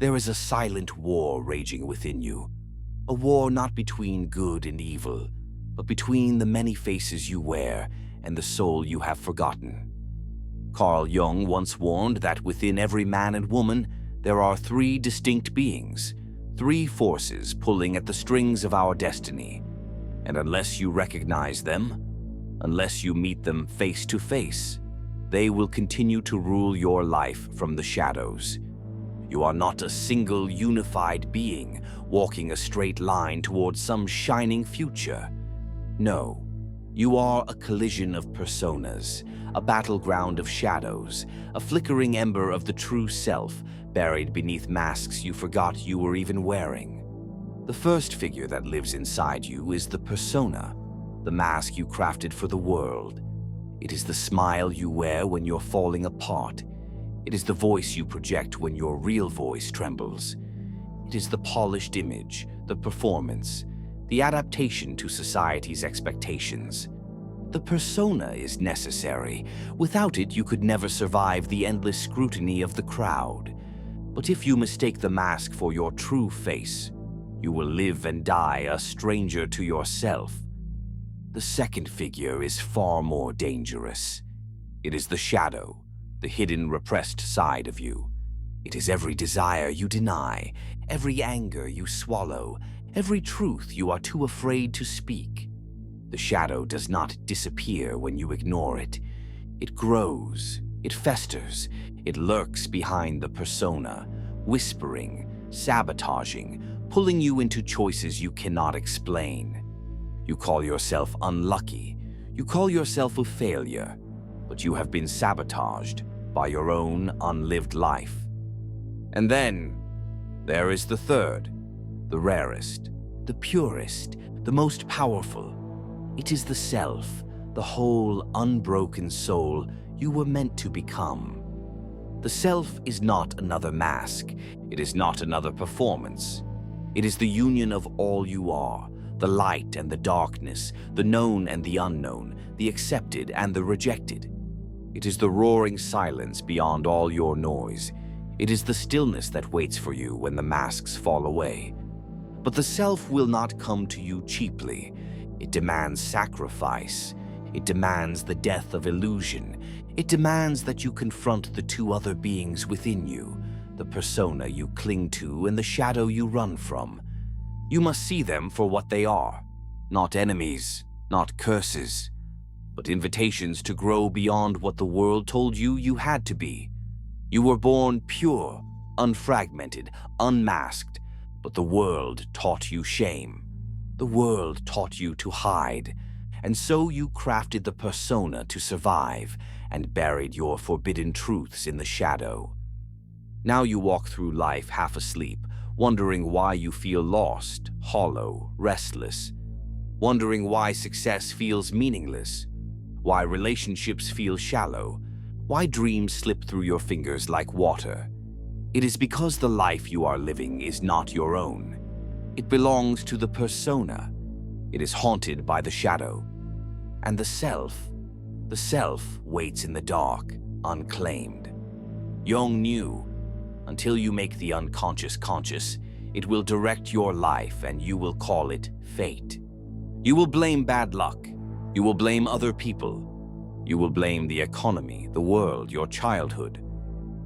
There is a silent war raging within you, a war not between good and evil, but between the many faces you wear and the soul you have forgotten. Carl Jung once warned that within every man and woman there are three distinct beings, three forces pulling at the strings of our destiny, and unless you recognize them, unless you meet them face to face, they will continue to rule your life from the shadows. You are not a single unified being walking a straight line towards some shining future. No, you are a collision of personas, a battleground of shadows, a flickering ember of the true self buried beneath masks you forgot you were even wearing. The first figure that lives inside you is the persona, the mask you crafted for the world. It is the smile you wear when you're falling apart. It is the voice you project when your real voice trembles. It is the polished image, the performance, the adaptation to society's expectations. The persona is necessary. Without it, you could never survive the endless scrutiny of the crowd. But if you mistake the mask for your true face, you will live and die a stranger to yourself. The second figure is far more dangerous. It is the shadow, the hidden, repressed side of you. It is every desire you deny, every anger you swallow, every truth you are too afraid to speak. The shadow does not disappear when you ignore it. It grows, it festers, it lurks behind the persona, whispering, sabotaging, pulling you into choices you cannot explain. You call yourself unlucky, you call yourself a failure, but you have been sabotaged by your own unlived life. And then there is the third, the rarest, the purest, the most powerful. It is the self, the whole unbroken soul you were meant to become. The self is not another mask. It is not another performance. It is the union of all you are, the light and the darkness, the known and the unknown, the accepted and the rejected. It is the roaring silence beyond all your noise. It is the stillness that waits for you when the masks fall away. But the self will not come to you cheaply. It demands sacrifice. It demands the death of illusion. It demands that you confront the two other beings within you, the persona you cling to and the shadow you run from. You must see them for what they are, not enemies, not curses, but invitations to grow beyond what the world told you you had to be. You were born pure, unfragmented, unmasked, but the world taught you shame. The world taught you to hide, and so you crafted the persona to survive and buried your forbidden truths in the shadow. Now you walk through life half asleep, wondering why you feel lost, hollow, restless, wondering why success feels meaningless, why relationships feel shallow, why dreams slip through your fingers like water. It is because the life you are living is not your own. It belongs to the persona. It is haunted by the shadow. And the self waits in the dark, unclaimed. Jung knew, until you make the unconscious conscious, it will direct your life and you will call it fate. You will blame bad luck. You will blame other people. You will blame the economy, the world, your childhood.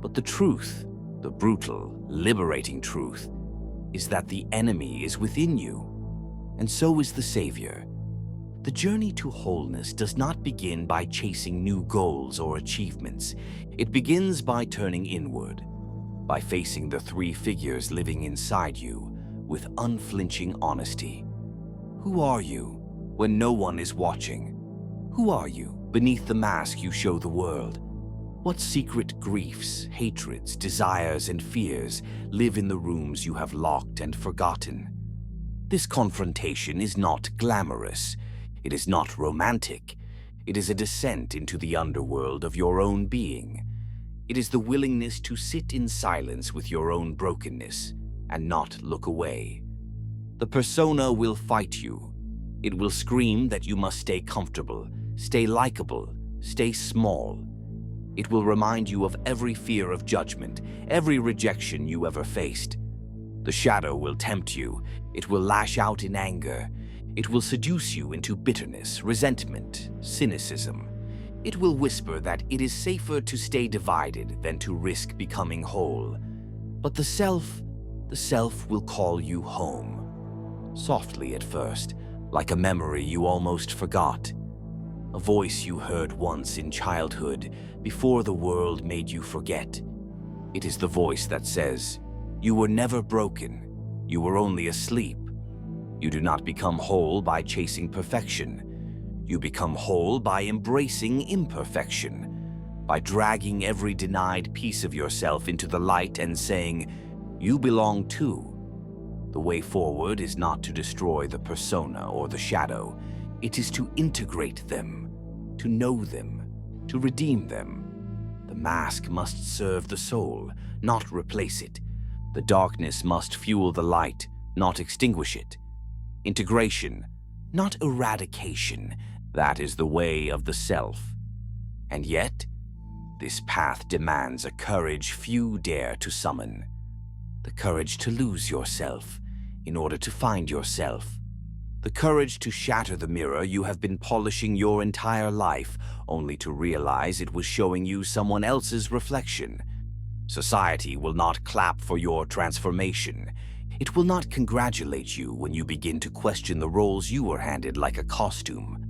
But the truth, the brutal, liberating truth, is that the enemy is within you, and so is the savior. The journey to wholeness does not begin by chasing new goals or achievements. It begins by turning inward, by facing the three figures living inside you with unflinching honesty. Who are you when no one is watching? Who are you beneath the mask you show the world? What secret griefs, hatreds, desires, and fears live in the rooms you have locked and forgotten? This confrontation is not glamorous. It is not romantic. It is a descent into the underworld of your own being. It is the willingness to sit in silence with your own brokenness and not look away. The persona will fight you. It will scream that you must stay comfortable, stay likable, stay small. It will remind you of every fear of judgment, every rejection you ever faced. The shadow will tempt you. It will lash out in anger. It will seduce you into bitterness, resentment, cynicism. It will whisper that it is safer to stay divided than to risk becoming whole. But the self will call you home. Softly at first, like a memory you almost forgot. A voice you heard once in childhood, before the world made you forget. It is the voice that says, "You were never broken. You were only asleep." You do not become whole by chasing perfection. You become whole by embracing imperfection, by dragging every denied piece of yourself into the light and saying, "You belong too." The way forward is not to destroy the persona or the shadow. It is to integrate them, to know them, to redeem them. The mask must serve the soul, not replace it. The darkness must fuel the light, not extinguish it. Integration, not eradication, that is the way of the self. And yet, this path demands a courage few dare to summon. The courage to lose yourself in order to find yourself. The courage to shatter the mirror you have been polishing your entire life, only to realize it was showing you someone else's reflection. Society will not clap for your transformation. It will not congratulate you when you begin to question the roles you were handed like a costume.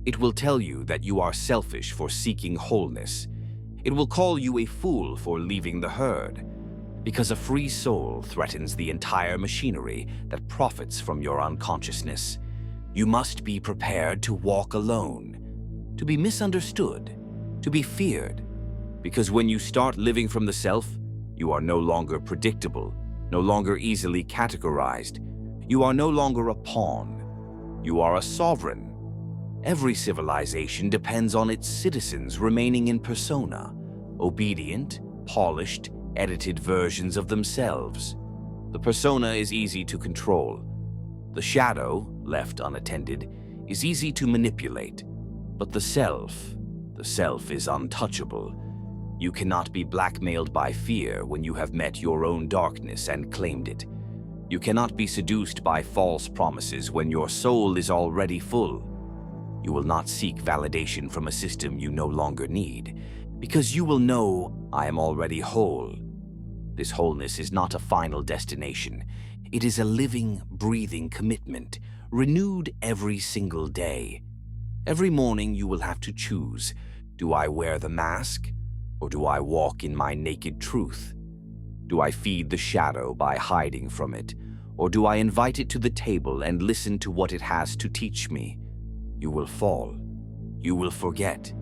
It will tell you that you are selfish for seeking wholeness. It will call you a fool for leaving the herd, because a free soul threatens the entire machinery that profits from your unconsciousness. You must be prepared to walk alone, to be misunderstood, to be feared, because when you start living from the self, you are no longer predictable, no longer easily categorized. You are no longer a pawn. You are a sovereign. Every civilization depends on its citizens remaining in persona, obedient, polished, edited versions of themselves. The persona is easy to control. The shadow, left unattended, is easy to manipulate. But the self is untouchable. You cannot be blackmailed by fear when you have met your own darkness and claimed it. You cannot be seduced by false promises when your soul is already full. You will not seek validation from a system you no longer need, because you will know, "I am already whole." This wholeness is not a final destination. It is a living, breathing commitment, renewed every single day. Every morning you will have to choose, do I wear the mask, or do I walk in my naked truth? Do I feed the shadow by hiding from it, or do I invite it to the table and listen to what it has to teach me? You will fall. You will forget.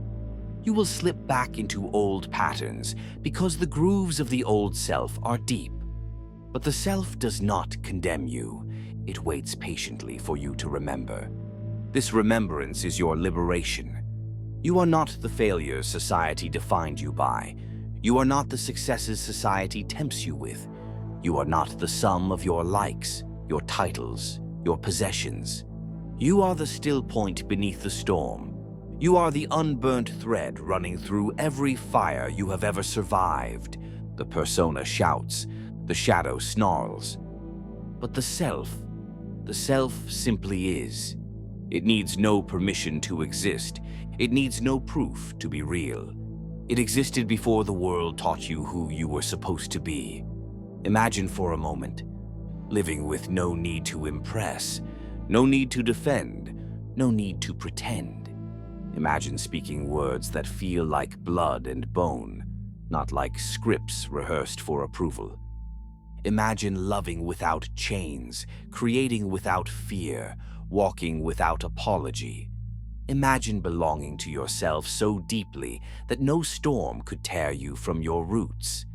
You will slip back into old patterns because the grooves of the old self are deep. But the self does not condemn you. It waits patiently for you to remember. This remembrance is your liberation. You are not the failures society defined you by. You are not the successes society tempts you with. You are not the sum of your likes, your titles, your possessions. You are the still point beneath the storm. You are the unburnt thread running through every fire you have ever survived. The persona shouts, the shadow snarls. But the self simply is. It needs no permission to exist. It needs no proof to be real. It existed before the world taught you who you were supposed to be. Imagine for a moment, living with no need to impress, no need to defend, no need to pretend. Imagine speaking words that feel like blood and bone, not like scripts rehearsed for approval. Imagine loving without chains, creating without fear, walking without apology. Imagine belonging to yourself so deeply that no storm could tear you from your roots.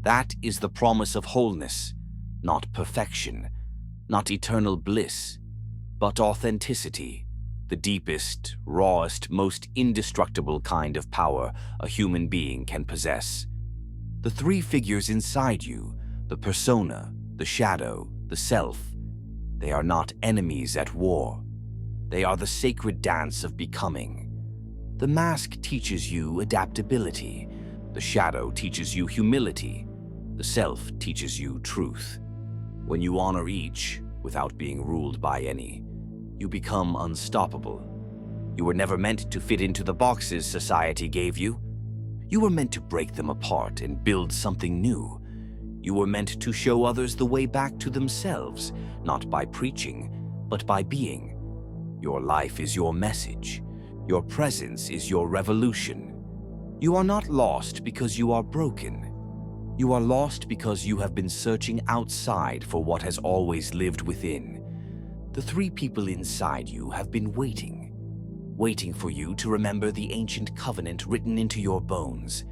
That is the promise of wholeness, not perfection, not eternal bliss, but authenticity, the deepest, rawest, most indestructible kind of power a human being can possess. The three figures inside you, the persona, the shadow, the self, they are not enemies at war. They are the sacred dance of becoming. The mask teaches you adaptability. The shadow teaches you humility. The self teaches you truth. When you honor each, without being ruled by any, you become unstoppable. You were never meant to fit into the boxes society gave you. You were meant to break them apart and build something new. You were meant to show others the way back to themselves, not by preaching, but by being. Your life is your message. Your presence is your revolution. You are not lost because you are broken. You are lost because you have been searching outside for what has always lived within. The three people inside you have been waiting for you to remember the ancient covenant written into your bones.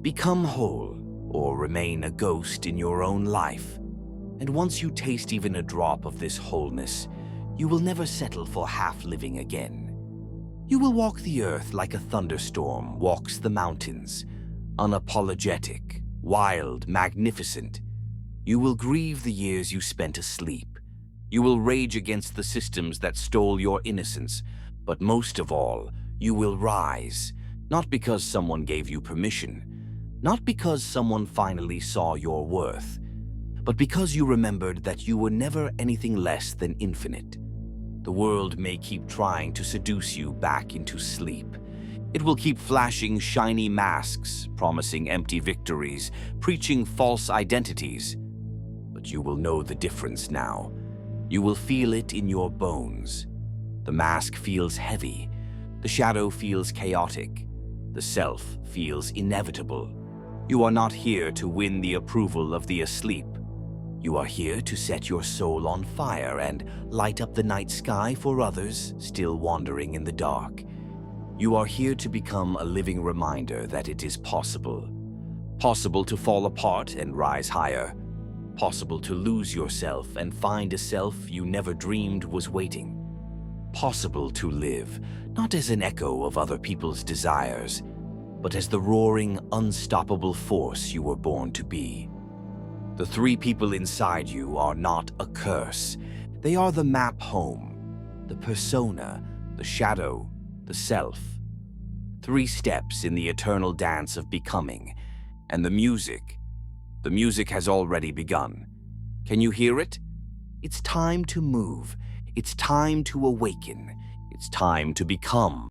Become whole, or remain a ghost in your own life. And once you taste even a drop of this wholeness, you will never settle for half living again. You will walk the earth like a thunderstorm walks the mountains, unapologetic, wild, magnificent. You will grieve the years you spent asleep. You will rage against the systems that stole your innocence. But most of all, you will rise, not because someone gave you permission, not because someone finally saw your worth, but because you remembered that you were never anything less than infinite. The world may keep trying to seduce you back into sleep. It will keep flashing shiny masks, promising empty victories, preaching false identities. But you will know the difference now. You will feel it in your bones. The mask feels heavy. The shadow feels chaotic. The self feels inevitable. You are not here to win the approval of the asleep. You are here to set your soul on fire and light up the night sky for others still wandering in the dark. You are here to become a living reminder that it is possible. Possible to fall apart and rise higher. Possible to lose yourself and find a self you never dreamed was waiting. Possible to live, not as an echo of other people's desires, but as the roaring, unstoppable force you were born to be. The three people inside you are not a curse. They are the map home, the persona, the shadow, the self. 3 steps in the eternal dance of becoming. And the music has already begun. Can you hear it? It's time to move. It's time to awaken. It's time to become.